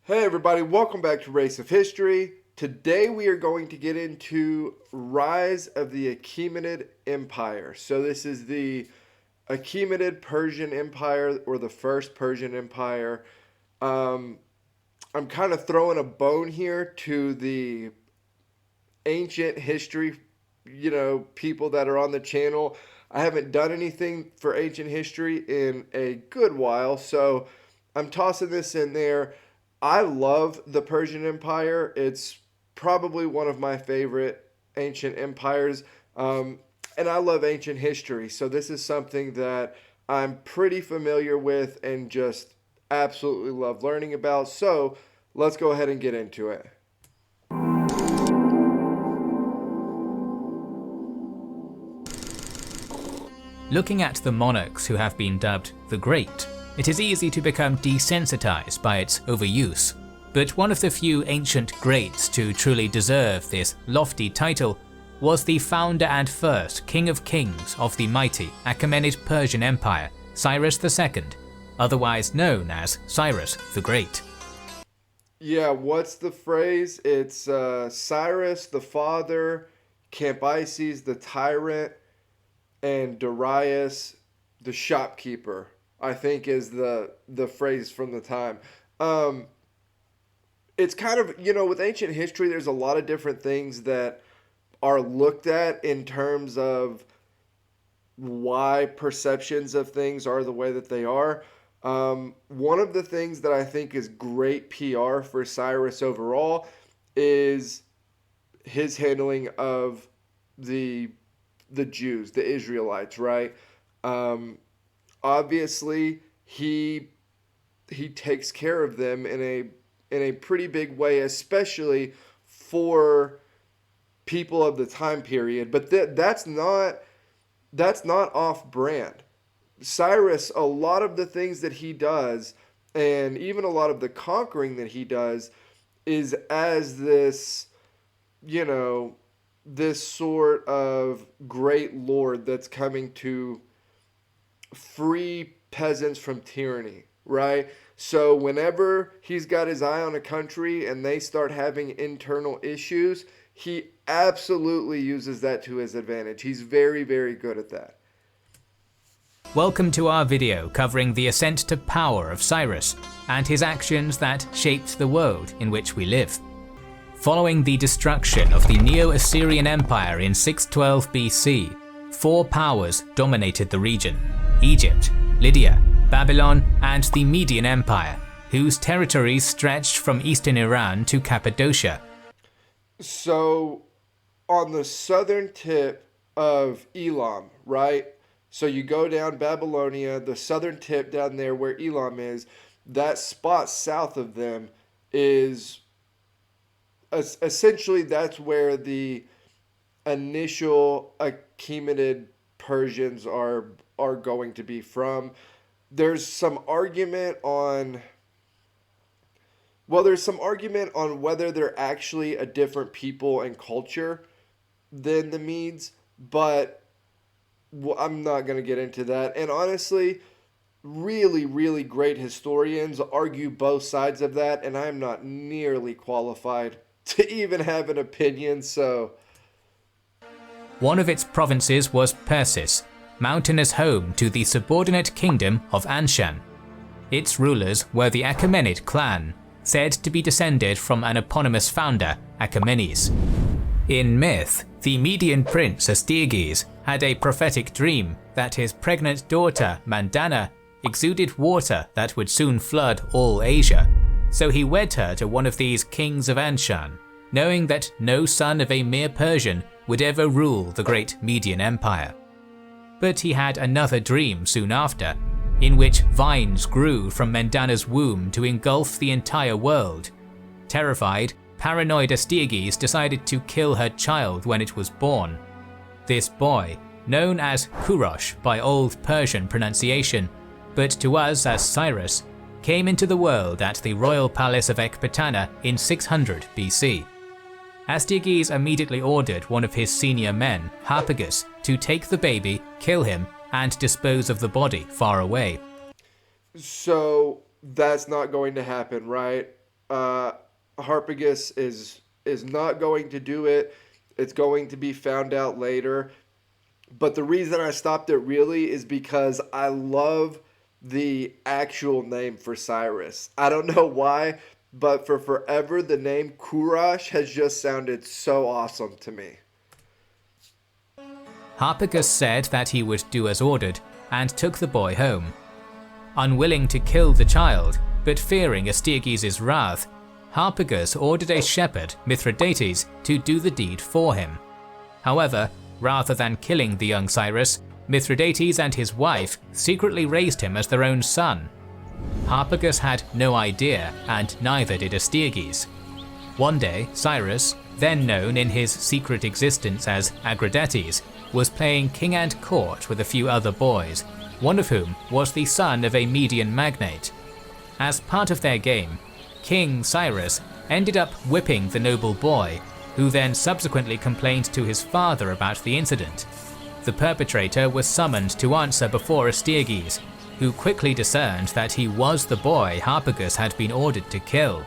Hey everybody, welcome back to Race of History. Today we are going to get into Rise of the Achaemenid Empire. So this is the Achaemenid Persian Empire, or the first Persian Empire. I'm kind of throwing a bone here to the ancient history, people that are on the channel. I haven't done anything for ancient history in a good while, so I'm tossing this in there. I love the Persian Empire. It's probably one of my favorite ancient empires. And I love ancient history. So this is something that I'm pretty familiar with and just absolutely love learning about. So let's go ahead and get into it. Looking at the monarchs who have been dubbed the Great, it is easy to become desensitized by its overuse. But one of the few ancient greats to truly deserve this lofty title was the founder and first King of Kings of the mighty Achaemenid Persian Empire, Cyrus II, otherwise known as Cyrus the Great. Yeah, what's the phrase? It's Cyrus the father, Cambyses the tyrant, and Darius the shopkeeper, I think is the phrase from the time. It's kind of, with ancient history, there's a lot of different things that are looked at in terms of why perceptions of things are the way that they are. One of the things that I think is great PR for Cyrus overall is his handling of the Jews, the Israelites, right? Obviously, he takes care of them in a pretty big way, especially for people of the time period. But that's not off brand. Cyrus, a lot of the things that he does, and even a lot of the conquering that he does, is as this, this sort of great lord that's coming to free peasants from tyranny, right? So whenever he's got his eye on a country and they start having internal issues, he absolutely uses that to his advantage. He's very, very good at that. Welcome to our video covering the ascent to power of Cyrus and his actions that shaped the world in which we live. Following the destruction of the Neo-Assyrian Empire in 612 BC, four powers dominated the region: Egypt, Lydia, Babylon, and the Median Empire, whose territories stretched from eastern Iran to Cappadocia. So, on the southern tip of Elam, right? So you go down Babylonia, the southern tip down there where Elam is, that spot south of them is essentially that's where the initial Achaemenid Persians are going to be from. There's some argument on whether they're actually a different people and culture than the Medes, but I'm not going to get into that. And honestly, really, really great historians argue both sides of that, and I'm not nearly qualified to even have an opinion, so... One of its provinces was Persis, mountainous home to the subordinate kingdom of Anshan. Its rulers were the Achaemenid clan, said to be descended from an eponymous founder, Achaemenes. In myth, the Median prince Astyages had a prophetic dream that his pregnant daughter Mandana exuded water that would soon flood all Asia, so he wed her to one of these kings of Anshan, knowing that no son of a mere Persian would ever rule the great Median Empire. But he had another dream soon after, in which vines grew from Mandana's womb to engulf the entire world. Terrified, paranoid Astyages decided to kill her child when it was born. This boy, known as Kurosh by Old Persian pronunciation, but to us as Cyrus, came into the world at the royal palace of Ecbatana in 600 BC. Astyages immediately ordered one of his senior men, Harpagus, to take the baby, kill him, and dispose of the body far away. So that's not going to happen, right? Harpagus is not going to do it. It's going to be found out later. But the reason I stopped it really is because I love the actual name for Cyrus. I don't know why, but for forever the name Kurash has just sounded so awesome to me. Harpagus said that he would do as ordered and took the boy home. Unwilling to kill the child, but fearing Astyages' wrath, Harpagus ordered a shepherd, Mithridates, to do the deed for him. However, rather than killing the young Cyrus, Mithridates and his wife secretly raised him as their own son. Harpagus had no idea, and neither did Astyages. One day, Cyrus, then known in his secret existence as Agradetes, was playing king and court with a few other boys, one of whom was the son of a Median magnate. As part of their game, King Cyrus ended up whipping the noble boy, who then subsequently complained to his father about the incident. The perpetrator was summoned to answer before Astyages, who quickly discerned that he was the boy Harpagus had been ordered to kill.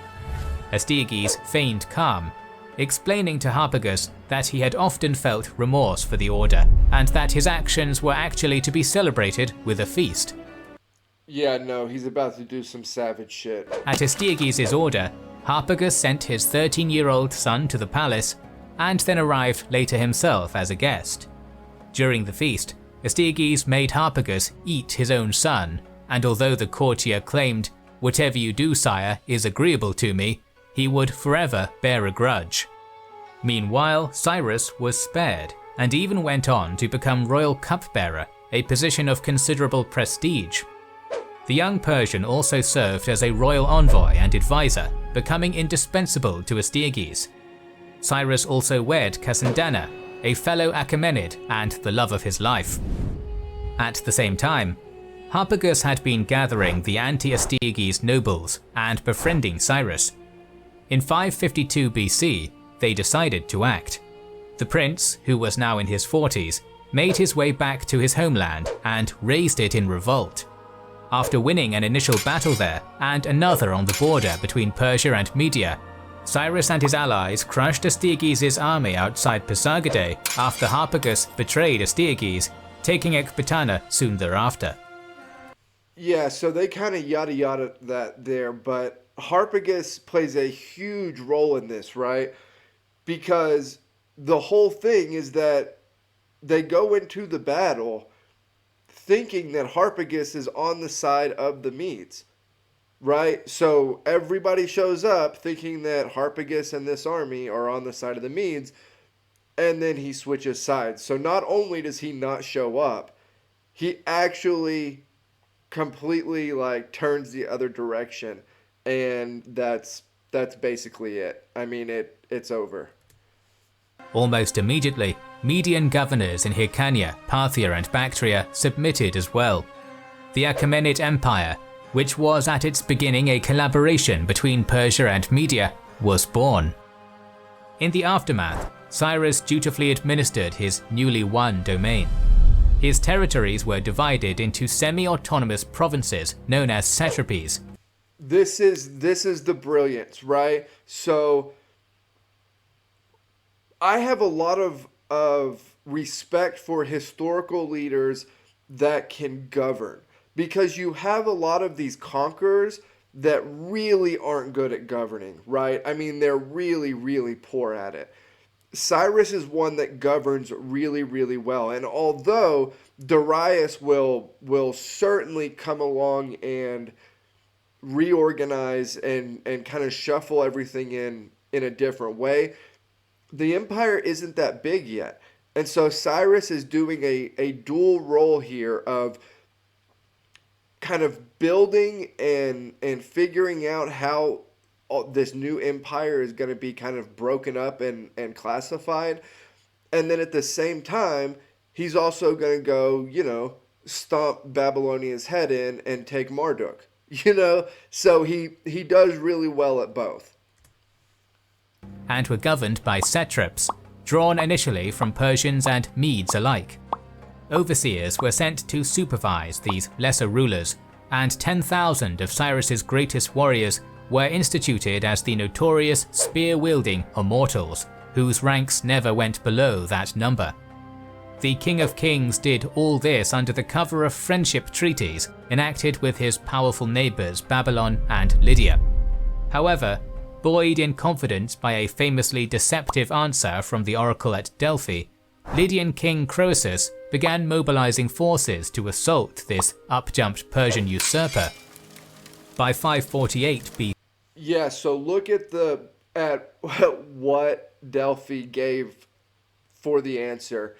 Astyages feigned calm, explaining to Harpagus that he had often felt remorse for the order, and that his actions were actually to be celebrated with a feast. Yeah, no, he's about to do some savage shit. At Astyages' order, Harpagus sent his 13-year-old son to the palace, and then arrived later himself as a guest. During the feast, Astyages made Harpagus eat his own son, and although the courtier claimed, "Whatever you do, sire, is agreeable to me," he would forever bear a grudge. Meanwhile, Cyrus was spared, and even went on to become royal cupbearer, a position of considerable prestige. The young Persian also served as a royal envoy and advisor, becoming indispensable to Astyages. Cyrus also wed Cassandana, a fellow Achaemenid and the love of his life. At the same time, Harpagus had been gathering the anti-Astyages nobles and befriending Cyrus. In 552 BC, they decided to act. The prince, who was now in his 40s, made his way back to his homeland and raised it in revolt. After winning an initial battle there and another on the border between Persia and Media, Cyrus and his allies crushed Astyages' army outside Pasargadae after Harpagus betrayed Astyages, taking Ecbatana soon thereafter. Yeah, so they kind of yada yada that there, but Harpagus plays a huge role in this, right? Because the whole thing is that they go into the battle thinking that Harpagus is on the side of the Medes, right? So everybody shows up thinking that Harpagus and this army are on the side of the Medes, and then he switches sides. So not only does he not show up, he actually completely turns the other direction, and that's basically it. I mean, it's over. Almost immediately, Median governors in Hyrcania, Parthia and Bactria submitted as well. The Achaemenid Empire, which was at its beginning a collaboration between Persia and Media, was born. In the aftermath, Cyrus dutifully administered his newly won domain. His territories were divided into semi-autonomous provinces known as satrapies. This is the brilliance, right? So I have a lot of respect for historical leaders that can govern, because you have a lot of these conquerors that really aren't good at governing, right? I mean, they're really, really poor at it. Cyrus is one that governs really, really well. And although Darius will certainly come along and reorganize and kind of shuffle everything in a different way, the empire isn't that big yet. And so Cyrus is doing a dual role here of kind of building and figuring out how this new empire is going to be kind of broken up and classified. And then at the same time, he's also going to go, stomp Babylonia's head in and take Marduk, So he does really well at both. And were governed by satraps, drawn initially from Persians and Medes alike. Overseers were sent to supervise these lesser rulers, and 10,000 of Cyrus's greatest warriors were instituted as the notorious spear-wielding immortals, whose ranks never went below that number. The King of Kings did all this under the cover of friendship treaties enacted with his powerful neighbours Babylon and Lydia. However, buoyed in confidence by a famously deceptive answer from the oracle at Delphi, Lydian King Croesus began mobilizing forces to assault this up-jumped Persian usurper. By 548 BC. Yeah, so look at what Delphi gave for the answer.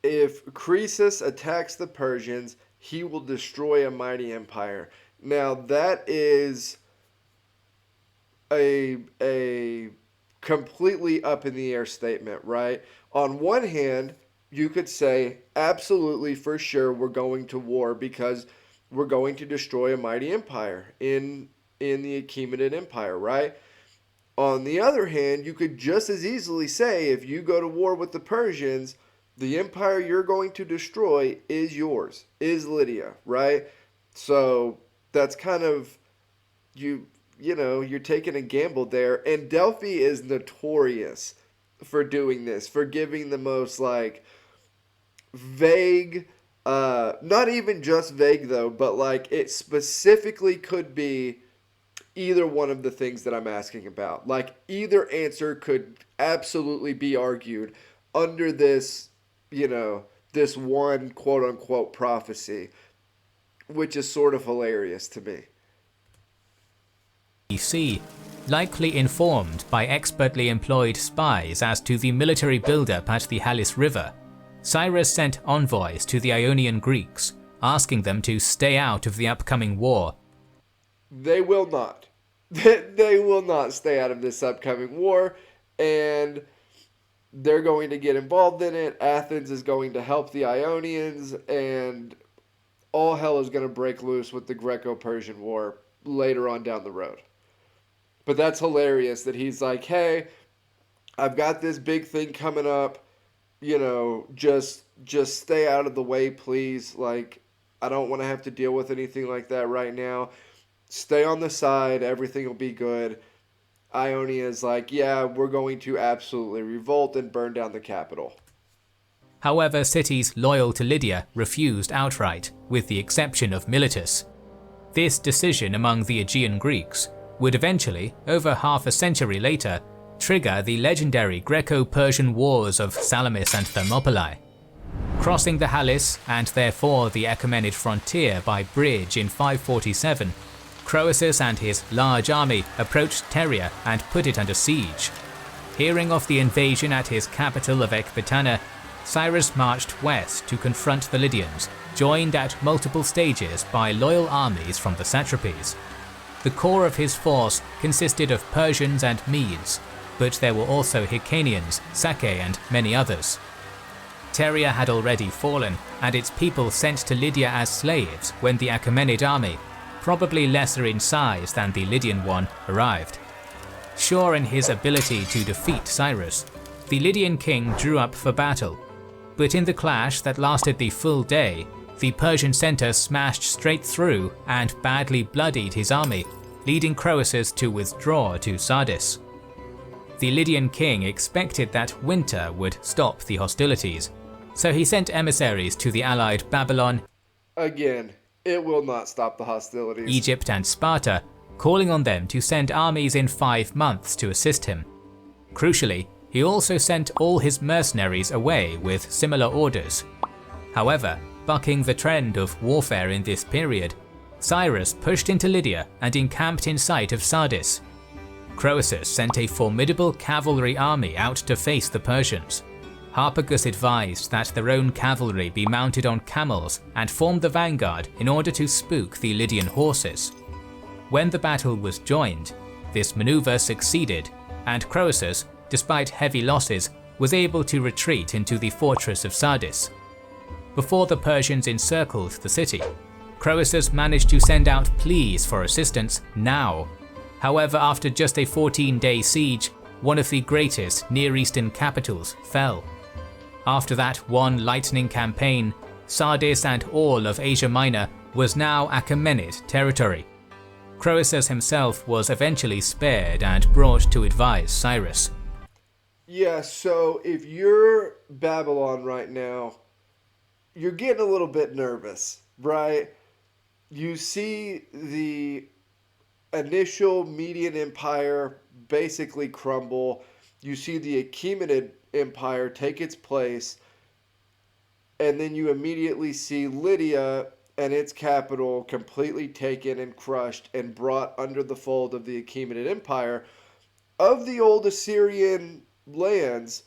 If Croesus attacks the Persians, he will destroy a mighty empire. Now that is a completely up in the air statement, right? On one hand, you could say, absolutely, for sure, we're going to war because we're going to destroy a mighty empire in the Achaemenid Empire, right? On the other hand, you could just as easily say, if you go to war with the Persians, the empire you're going to destroy is yours, is Lydia, right? So that's kind of, you're taking a gamble there. And Delphi is notorious for doing this, for giving the most vague, not even just vague though, but it specifically could be either one of the things that I'm asking about. Either answer could absolutely be argued under this, this one quote unquote prophecy, which is sort of hilarious to me. BC, likely informed by expertly employed spies as to the military buildup at the Halys River, Cyrus sent envoys to the Ionian Greeks, asking them to stay out of the upcoming war. They will not. They will not stay out of this upcoming war, and they're going to get involved in it. Athens is going to help the Ionians, and all hell is going to break loose with the Greco-Persian War later on down the road. But that's hilarious that he's like, hey, I've got this big thing coming up, just stay out of the way, please. I don't want to have to deal with anything like that right now. Stay on the side, everything will be good. Ionia is like, yeah, we're going to absolutely revolt and burn down the capital. However, cities loyal to Lydia refused outright, with the exception of Miletus. This decision among the Aegean Greeks would eventually, over half a century later, trigger the legendary Greco-Persian Wars of Salamis and Thermopylae. Crossing the Halys, and therefore the Achaemenid frontier by bridge in 547, Croesus and his large army approached Pteria and put it under siege. Hearing of the invasion at his capital of Ecbatana, Cyrus marched west to confront the Lydians, joined at multiple stages by loyal armies from the satrapies. The core of his force consisted of Persians and Medes, but there were also Hyrcanians, Sake and many others. Pteria had already fallen, and its people sent to Lydia as slaves when the Achaemenid army, probably lesser in size than the Lydian one, arrived. Sure in his ability to defeat Cyrus, the Lydian king drew up for battle, but in the clash that lasted the full day, the Persian center smashed straight through and badly bloodied his army, leading Croesus to withdraw to Sardis. The Lydian king expected that winter would stop the hostilities, so he sent emissaries to the allied Babylon, again, it will not stop the hostilities, Egypt and Sparta, calling on them to send armies in 5 months to assist him. Crucially, he also sent all his mercenaries away with similar orders. However, bucking the trend of warfare in this period, Cyrus pushed into Lydia and encamped in sight of Sardis. Croesus sent a formidable cavalry army out to face the Persians. Harpagus advised that their own cavalry be mounted on camels and form the vanguard in order to spook the Lydian horses. When the battle was joined, this maneuver succeeded, and Croesus, despite heavy losses, was able to retreat into the fortress of Sardis. Before the Persians encircled the city, Croesus managed to send out pleas for assistance now. However, after just a 14-day siege, one of the greatest Near Eastern capitals fell. After that one lightning campaign, Sardis and all of Asia Minor was now Achaemenid territory. Croesus himself was eventually spared and brought to advise Cyrus. Yeah, so if you're Babylon right now, you're getting a little bit nervous, right? You see the initial Median Empire basically crumble. You see the Achaemenid Empire take its place. And then you immediately see Lydia and its capital completely taken and crushed and brought under the fold of the Achaemenid Empire. Of the old Assyrian lands,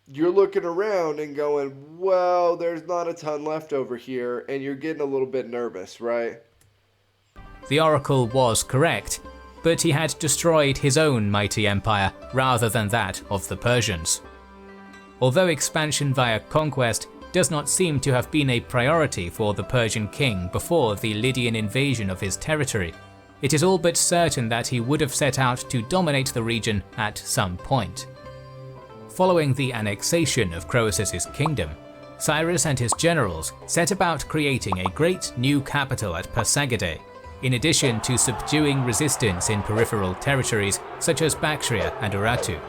you're looking around and going, well, there's not a ton left over here, and you're getting a little bit nervous, right? The oracle was correct, but he had destroyed his own mighty empire rather than that of the Persians. Although expansion via conquest does not seem to have been a priority for the Persian king before the Lydian invasion of his territory, it is all but certain that he would have set out to dominate the region at some point. Following the annexation of Croesus' kingdom, Cyrus and his generals set about creating a great new capital at Pasargadae, in addition to subduing resistance in peripheral territories such as Bactria and Urartu.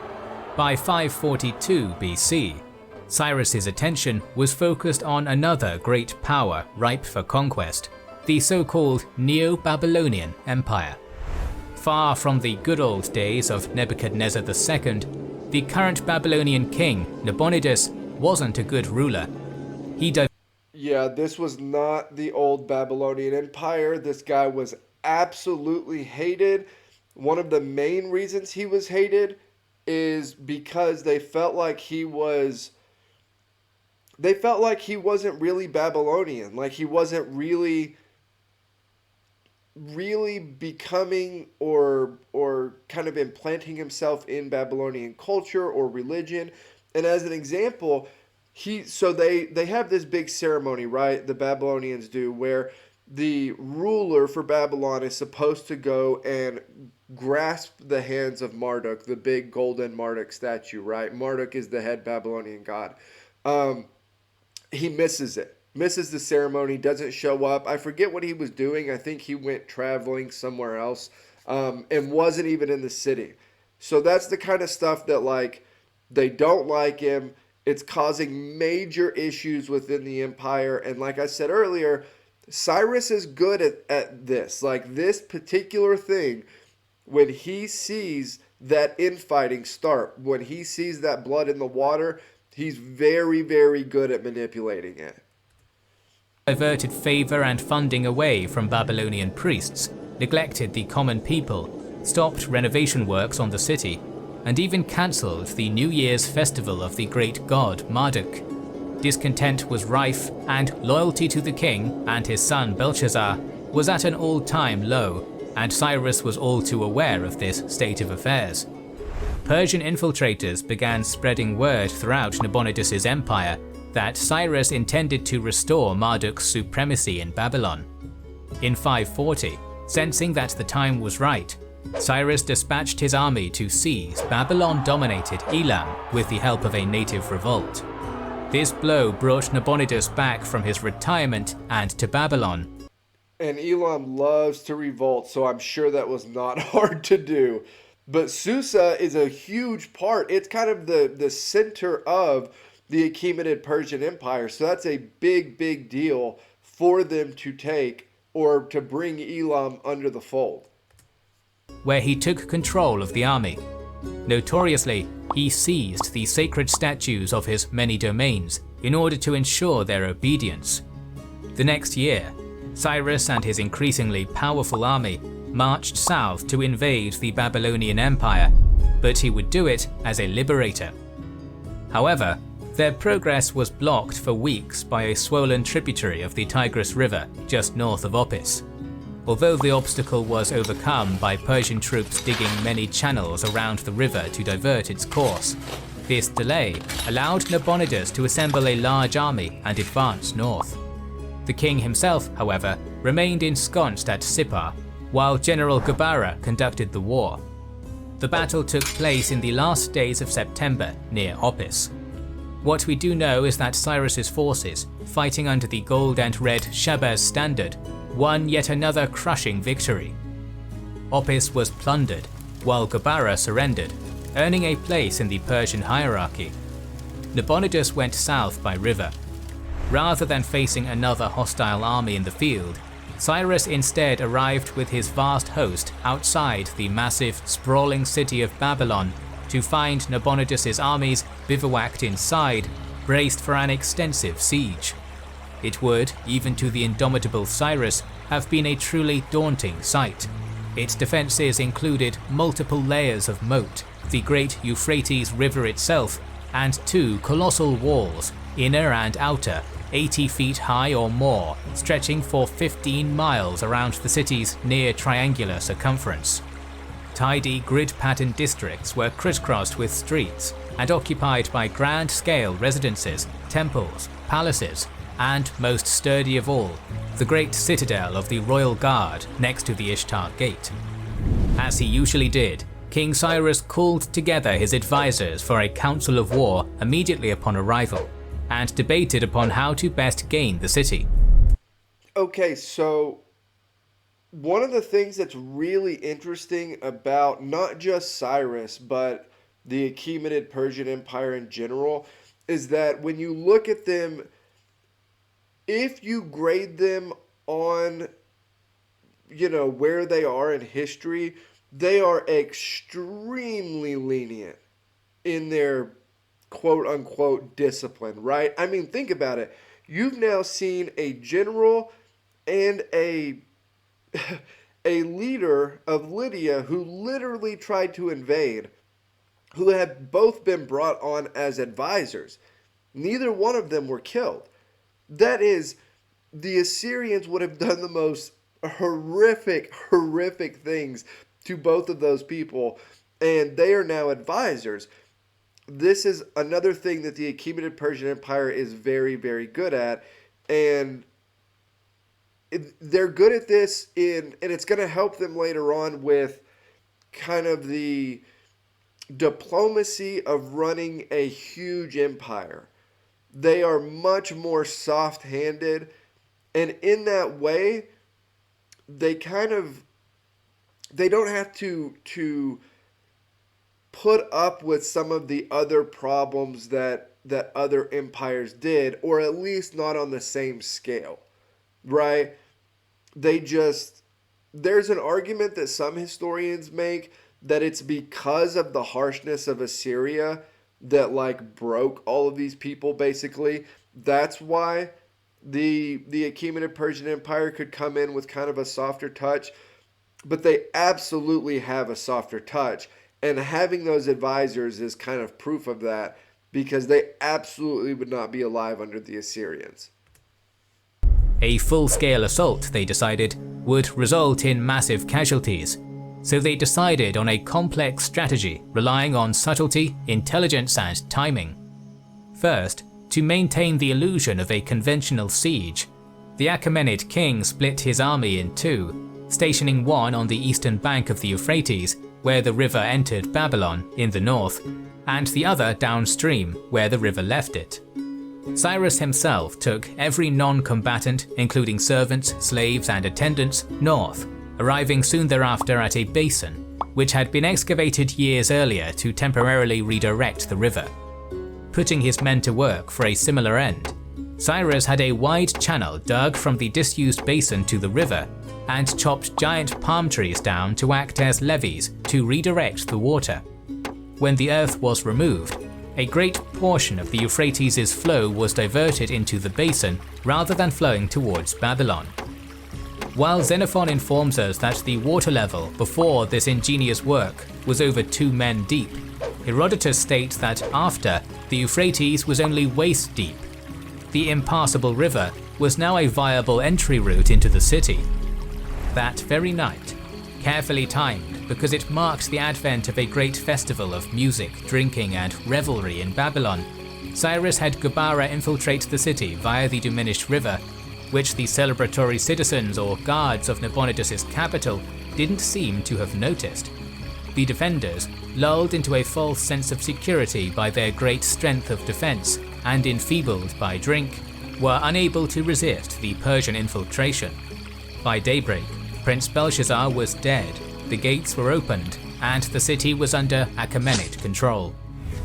By 542 BC, Cyrus's attention was focused on another great power ripe for conquest, the so-called Neo-Babylonian Empire. Far from the good old days of Nebuchadnezzar II, the current Babylonian king, Nabonidus, wasn't a good ruler. Yeah, this was not the old Babylonian Empire. This guy was absolutely hated. One of the main reasons he was hated is because they felt like he wasn't really Babylonian. Like he wasn't really becoming or kind of implanting himself in Babylonian culture or religion. And as an example, they have this big ceremony, right? The Babylonians do, where the ruler for Babylon is supposed to go and grasp the hands of Marduk, the big golden Marduk statue, right? Marduk is the head Babylonian god. He misses the ceremony, doesn't show up. I forget what he was doing. I think he went traveling somewhere else, and wasn't even in the city. So that's the kind of stuff that, like, they don't like him. It's causing major issues within the empire. And like I said earlier, Cyrus is good at this. Like this particular thing, when he sees that infighting start, when he sees that blood in the water, he's very, very good at manipulating it. Diverted favor and funding away from Babylonian priests, neglected the common people, stopped renovation works on the city, and even cancelled the New Year's festival of the great god Marduk. Discontent was rife, and loyalty to the king and his son Belshazzar was at an all-time low, and Cyrus was all too aware of this state of affairs. Persian infiltrators began spreading word throughout Nabonidus' empire that Cyrus intended to restore Marduk's supremacy in Babylon. In 540, sensing that the time was right, Cyrus dispatched his army to seize Babylon-dominated Elam with the help of a native revolt. This blow brought Nabonidus back from his retirement and to Babylon. And Elam loves to revolt, so I'm sure that was not hard to do. But Susa is a huge part. It's kind of the center of the Achaemenid Persian Empire. So that's a big, big deal for them to take or to bring Elam under the fold. Where he took control of the army. Notoriously, he seized the sacred statues of his many domains in order to ensure their obedience. The next year, Cyrus and his increasingly powerful army marched south to invade the Babylonian Empire, but he would do it as a liberator. However, their progress was blocked for weeks by a swollen tributary of the Tigris River just north of Opis. Although the obstacle was overcome by Persian troops digging many channels around the river to divert its course, this delay allowed Nabonidus to assemble a large army and advance north. The king himself, however, remained ensconced at Sippar, while General Gabara conducted the war. The battle took place in the last days of September near Opis. What we do know is that Cyrus's forces, fighting under the gold and red Shabaz standard, won yet another crushing victory. Opis was plundered, while Gabara surrendered, earning a place in the Persian hierarchy. Nabonidus went south by river. Rather than facing another hostile army in the field, Cyrus instead arrived with his vast host outside the massive, sprawling city of Babylon to find Nabonidus's armies bivouacked inside, braced for an extensive siege. It would, even to the indomitable Cyrus, have been a truly daunting sight. Its defences included multiple layers of moat, the great Euphrates River itself, and 2 colossal walls, inner and outer, 80 feet high or more, stretching for 15 miles around the city's near triangular circumference. Tidy grid-patterned districts were crisscrossed with streets and occupied by grand-scale residences, temples, palaces, and, most sturdy of all, the great citadel of the Royal Guard next to the Ishtar Gate. As he usually did, King Cyrus called together his advisors for a council of war immediately upon arrival, and debated upon how to best gain the city. Okay, so one of the things that's really interesting about not just Cyrus, but the Achaemenid Persian Empire in general, is that when you look at them, if you grade them on, where they are in history, they are extremely lenient in their quote-unquote discipline, right? I mean, think about it. You've now seen a general and a leader of Lydia who literally tried to invade, who have both been brought on as advisors. Neither one of them were killed. That is, the Assyrians would have done the most horrific things to both of those people, and they are now advisors. This is another thing that the Achaemenid Persian Empire is very, very good at, and they're good at this and it's going to help them later on with kind of the diplomacy of running a huge empire. They are much more soft-handed, and in that way, they don't have to put up with some of the other problems that other empires did, or at least not on the same scale, right? There's an argument that some historians make that it's because of the harshness of Assyria that broke all of these people, basically. That's why the Achaemenid Persian Empire could come in with kind of a softer touch, but they absolutely have a softer touch. And having those advisors is kind of proof of that, because they absolutely would not be alive under the Assyrians. A full-scale assault, they decided, would result in massive casualties, so they decided on a complex strategy relying on subtlety, intelligence, and timing. First, to maintain the illusion of a conventional siege, the Achaemenid king split his army in 2, stationing one on the eastern bank of the Euphrates, where the river entered Babylon in the north, and the other downstream, where the river left it. Cyrus himself took every non-combatant, including servants, slaves, and attendants, north, arriving soon thereafter at a basin, which had been excavated years earlier to temporarily redirect the river. Putting his men to work for a similar end, Cyrus had a wide channel dug from the disused basin to the river, and chopped giant palm trees down to act as levees to redirect the water. When the earth was removed, a great portion of the Euphrates' flow was diverted into the basin rather than flowing towards Babylon. While Xenophon informs us that the water level before this ingenious work was over 2 men deep, Herodotus states that after, the Euphrates was only waist deep. The impassable river was now a viable entry route into the city. That very night, carefully timed because it marked the advent of a great festival of music, drinking, and revelry in Babylon, Cyrus had Gabara infiltrate the city via the diminished river, which the celebratory citizens or guards of Nabonidus' capital didn't seem to have noticed. The defenders, lulled into a false sense of security by their great strength of defense and enfeebled by drink, were unable to resist the Persian infiltration. By daybreak, Prince Belshazzar was dead, the gates were opened and the city was under Achaemenid control.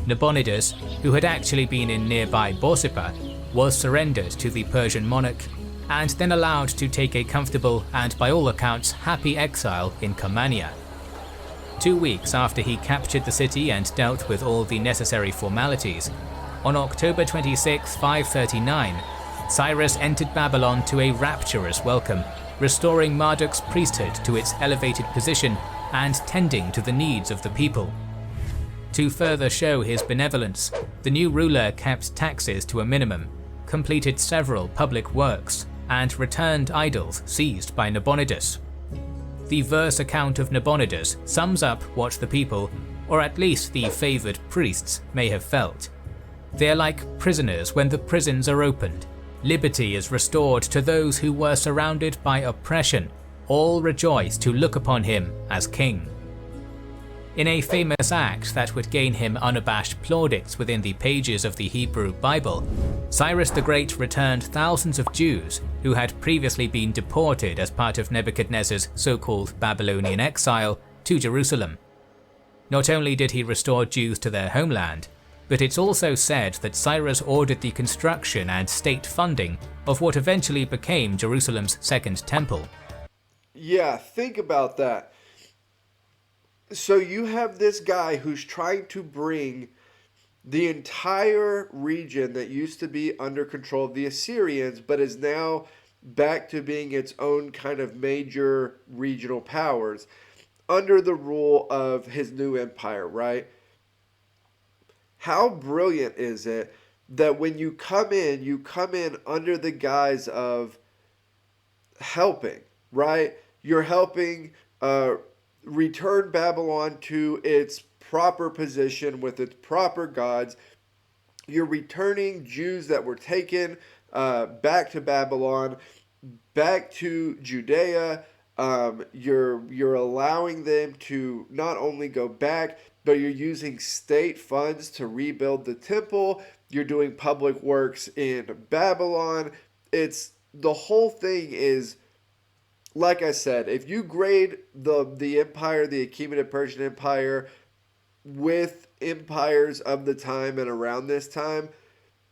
Nabonidus, who had actually been in nearby Borsippa, was surrendered to the Persian monarch and then allowed to take a comfortable and by all accounts happy exile in Comania. 2 weeks after he captured the city and dealt with all the necessary formalities, on October 26, 539, Cyrus entered Babylon to a rapturous welcome, restoring Marduk's priesthood to its elevated position and tending to the needs of the people. To further show his benevolence, the new ruler kept taxes to a minimum, completed several public works, and returned idols seized by Nabonidus. The verse account of Nabonidus sums up what the people, or at least the favoured priests, may have felt. They are like prisoners when the prisons are opened. Liberty is restored to those who were surrounded by oppression. All rejoice to look upon him as king. In a famous act that would gain him unabashed plaudits within the pages of the Hebrew Bible, Cyrus the Great returned thousands of Jews who had previously been deported as part of Nebuchadnezzar's so-called Babylonian exile to Jerusalem. Not only did he restore Jews to their homeland, but it's also said that Cyrus ordered the construction and state funding of what eventually became Jerusalem's second temple. Yeah, think about that. So you have this guy who's trying to bring the entire region that used to be under control of the Assyrians, but is now back to being its own kind of major regional powers under the rule of his new empire, right? How brilliant is it that when you come in under the guise of helping, right? You're helping return Babylon to its proper position with its proper gods. You're returning Jews that were taken back to Babylon, back to Judea. You're allowing them to not only go back, but you're using state funds to rebuild the temple. You're doing public works in Babylon. The whole thing is, like I said, if you grade the empire, the Achaemenid Persian Empire, with empires of the time and around this time,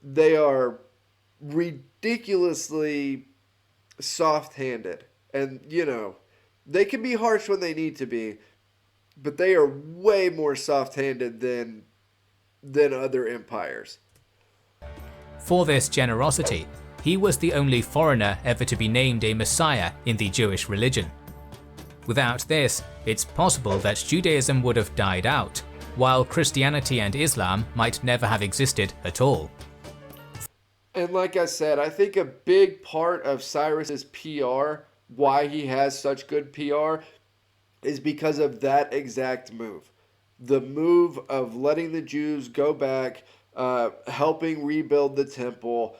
they are ridiculously soft-handed. And, they can be harsh when they need to be, but they are way more soft-handed than other empires. For this generosity, he was the only foreigner ever to be named a messiah in the Jewish religion. Without this, it's possible that Judaism would have died out, while Christianity and Islam might never have existed at all. And like I said, I think a big part of Cyrus's PR, why he has such good PR, is because of that exact move. The move of letting the Jews go back, helping rebuild the temple.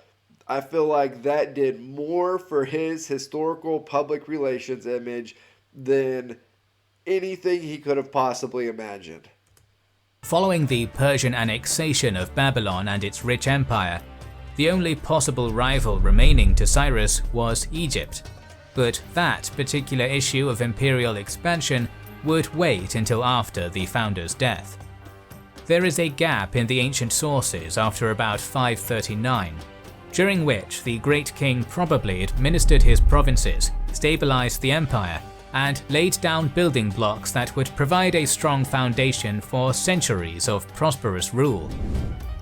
I feel like that did more for his historical public relations image than anything he could have possibly imagined. Following the Persian annexation of Babylon and its rich empire, the only possible rival remaining to Cyrus was Egypt. But that particular issue of imperial expansion would wait until after the founder's death. There is a gap in the ancient sources after about 539, during which the great king probably administered his provinces, stabilized the empire, and laid down building blocks that would provide a strong foundation for centuries of prosperous rule.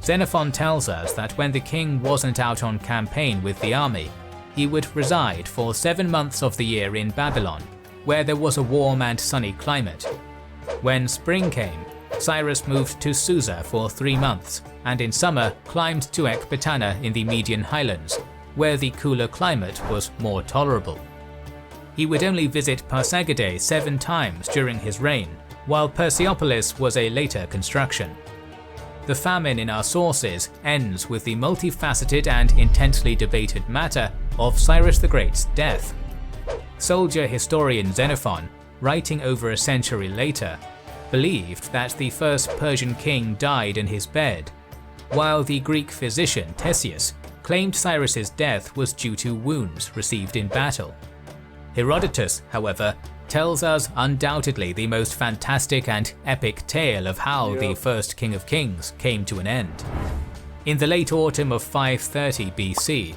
Xenophon tells us that when the king wasn't out on campaign with the army, he would reside for 7 months of the year in Babylon, where there was a warm and sunny climate. When spring came, Cyrus moved to Susa for 3 months, and in summer climbed to Ecbatana in the Median Highlands, where the cooler climate was more tolerable. He would only visit Pasargadae 7 times during his reign, while Persepolis was a later construction. The famine in our sources ends with the multifaceted and intensely debated matter of Cyrus the Great's death. Soldier historian Xenophon, writing over a century later, believed that the first Persian king died in his bed, while the Greek physician Ctesias claimed Cyrus's death was due to wounds received in battle. Herodotus, however, tells us undoubtedly the most fantastic and epic tale of how the first King of Kings came to an end. In the late autumn of 530 BC,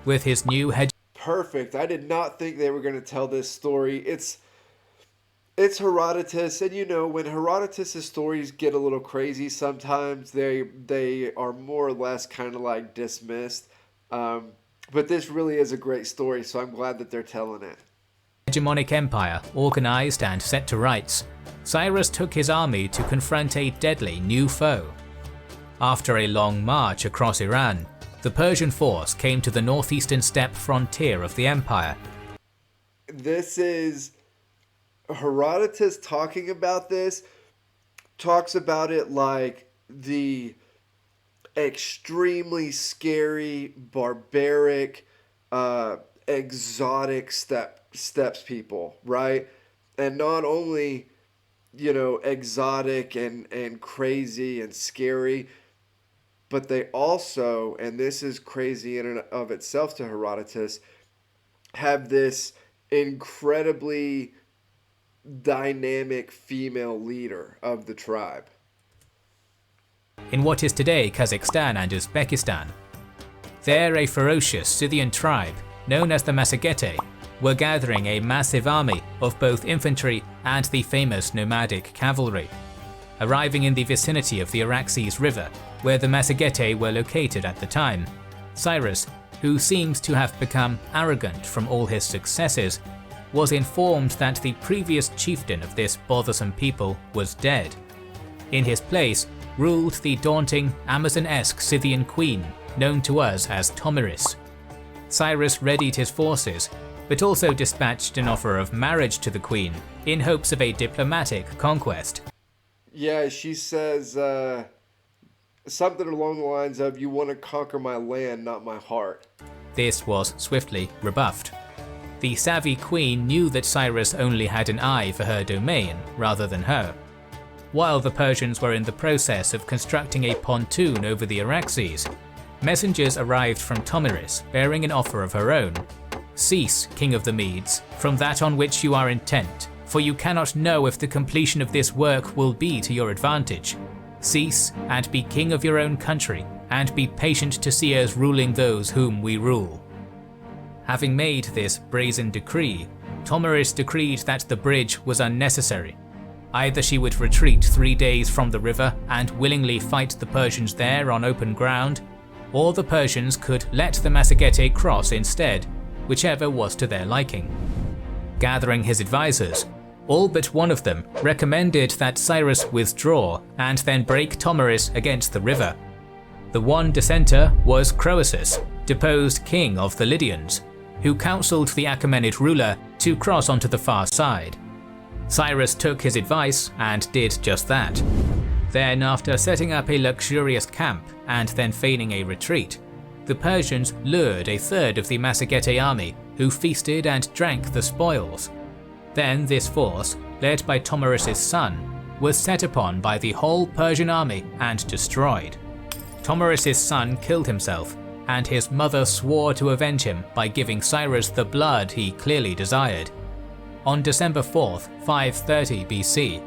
with his new head. Perfect. I did not think they were going to tell this story. It's Herodotus, and you know, when Herodotus' stories get a little crazy, sometimes they are more or less kind of like dismissed. But this really is a great story, so I'm glad that they're telling it. Hegemonic empire organized and set to rights, Cyrus took his army to confront a deadly new foe. After a long march across Iran, the Persian force came to the northeastern steppe frontier of the empire. This is Herodotus talking about this, talks about it like the extremely scary, barbaric, exotic steppes people, right? And not only, you know, exotic and crazy and scary, but they also, and this is crazy in and of itself to Herodotus, have this incredibly dynamic female leader of the tribe. In what is today Kazakhstan and Uzbekistan, there a ferocious Scythian tribe, known as the Massagetae, were gathering a massive army of both infantry and the famous nomadic cavalry. Arriving in the vicinity of the Araxes River, where the Massagetae were located at the time, Cyrus, who seems to have become arrogant from all his successes, was informed that the previous chieftain of this bothersome people was dead. In his place ruled the daunting Amazon-esque Scythian queen known to us as Tomiris. Cyrus readied his forces, but also dispatched an offer of marriage to the queen in hopes of a diplomatic conquest. Yeah, she says something along the lines of, "You want to conquer my land, not my heart." This was swiftly rebuffed. The savvy queen knew that Cyrus only had an eye for her domain rather than her. While the Persians were in the process of constructing a pontoon over the Araxes, messengers arrived from Tomiris bearing an offer of her own. "Cease, King of the Medes, from that on which you are intent, for you cannot know if the completion of this work will be to your advantage. Cease and be king of your own country, and be patient to see us ruling those whom we rule." Having made this brazen decree, Tomiris decreed that the bridge was unnecessary. Either she would retreat 3 days from the river and willingly fight the Persians there on open ground, or the Persians could let the Massagetae cross instead, whichever was to their liking. Gathering his advisors, all but one of them recommended that Cyrus withdraw and then break Tomiris against the river. The one dissenter was Croesus, deposed king of the Lydians, who counseled the Achaemenid ruler to cross onto the far side. Cyrus took his advice and did just that. Then, after setting up a luxurious camp and then feigning a retreat, the Persians lured a third of the Massagetae army, who feasted and drank the spoils. Then this force, led by Tomiris' son, was set upon by the whole Persian army and destroyed. Tomiris' son killed himself, and his mother swore to avenge him by giving Cyrus the blood he clearly desired. On December 4th, 530 BC,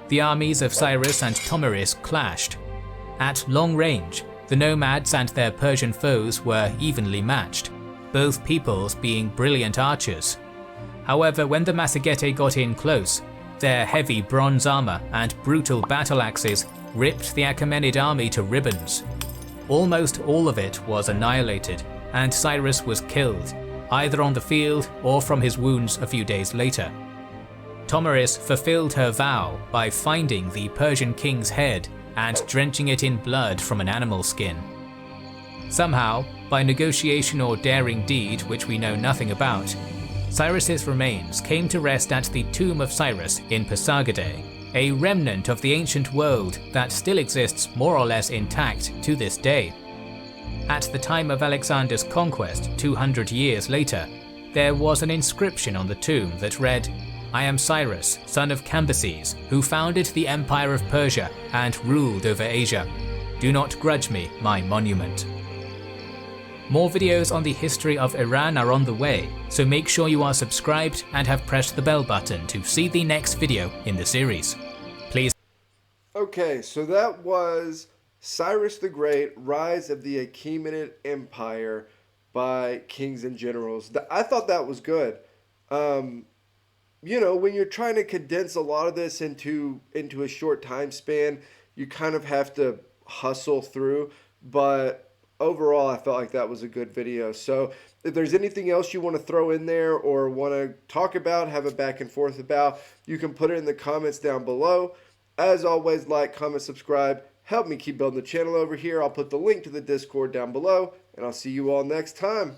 the armies of Cyrus and Tomiris clashed. At long range, the nomads and their Persian foes were evenly matched, both peoples being brilliant archers. However, when the Massagetae got in close, their heavy bronze armor and brutal battle axes ripped the Achaemenid army to ribbons. Almost all of it was annihilated, and Cyrus was killed, either on the field or from his wounds a few days later. Tomiris fulfilled her vow by finding the Persian king's head and drenching it in blood from an animal skin. Somehow, by negotiation or daring deed which we know nothing about, Cyrus's remains came to rest at the tomb of Cyrus in Pasargadae, a remnant of the ancient world that still exists more or less intact to this day. At the time of Alexander's conquest 200 years later, there was an inscription on the tomb that read, "I am Cyrus, son of Cambyses, who founded the Empire of Persia and ruled over Asia. Do not grudge me my monument." More videos on the history of Iran are on the way, so make sure you are subscribed and have pressed the bell button to see the next video in the series. Please. Okay, so that was Cyrus the Great, Rise of the Achaemenid Empire by Kings and Generals. I thought that was good. You know, when you're trying to condense a lot of this into a short time span, you kind of have to hustle through, but overall I felt like that was a good video. So if there's anything else you want to throw in there or want to talk about, have a back and forth about, you can put it in the comments down below. As always, like, comment, subscribe, help me keep building the channel over here. I'll put the link to the Discord down below, and I'll see you all next time.